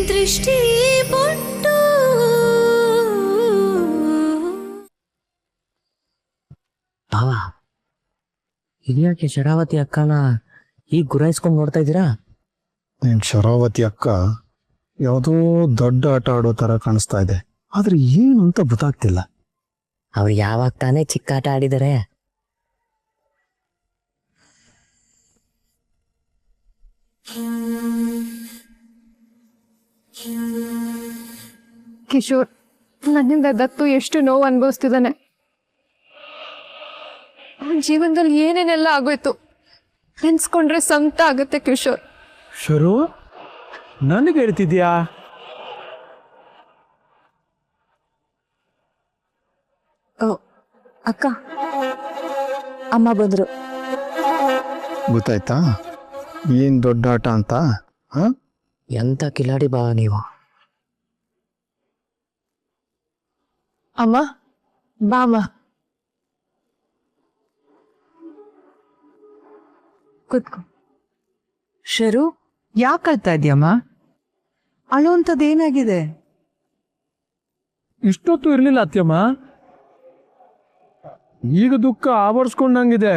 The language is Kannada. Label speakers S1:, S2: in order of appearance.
S1: ದೃಷ್ಟಿ ಬೊಟ್ಟು
S2: ಭಾವ, ಇದ್ಯಾಕೆ ಶರಾವತಿ ಅಕ್ಕನ ಈಗ ಗುರಾಯಿಸ್ಕೊಂಡು ನೋಡ್ತಾ ಇದ್ದೀರಾ?
S3: ನೀನ್ ಶರಾವತಿ ಅಕ್ಕ ಯಾವುದೋ ದೊಡ್ಡ ಆಟ ಆಡೋ ತರ ಕಾಣಿಸ್ತಾ ಇದೆ, ಆದ್ರೆ ಏನು ಅಂತ ಗೊತ್ತಾಗ್ತಿಲ್ಲ.
S2: ಅವ್ರು ಯಾವಾಗ ತಾನೇ ಚಿಕ್ಕಾಟ ಆಡಿದರೆ?
S4: ಕಿಶೋರ್, ನನ್ನಿಂದ ದತ್ತು ಎಷ್ಟು ನೋವು ಅನುಭವಿಸ್ತಿದ್ದಾನೆ. ಅವನ ಜೀವನದಲ್ಲಿ ಏನೇನೆಲ್ಲ ಆಗೋಯ್ತು ನೆನ್ಸ್ಕೊಂಡ್ರೆ ಸಂತ ಆಗುತ್ತೆ ಕಿಶೋರ್.
S3: ಶರು, ನನಗೆ ಹೇಳ್ತಿದ್ಯಾ?
S5: ಅಕ್ಕ, ಅಮ್ಮ ಬಂದ್ರು.
S3: ಗೊತ್ತಾಯ್ತಾ ಏನ್ ದೊಡ್ಡ ಆಟ ಅಂತ?
S2: ಎಂತ ಕಿಲಾಡಿ ಭಾವ ನೀವು.
S4: ಅಮ್ಮ, ಬಾಮ ಕೂತ್ಕೊ.
S5: ಶರು, ಯಾಕೆ ಅಳ್ತಾ ಇದೆಯಮ್ಮ? ಅಳುವಂಥದ್ದೇನಾಗಿದೆ?
S3: ಇಷ್ಟೊತ್ತು ಇರ್ಲಿಲ್ಲ ಅತ್ಯಮ್ಮ, ಈಗ ದುಃಖ ಆವರಿಸ್ಕೊಂಡಂಗಿದೆ.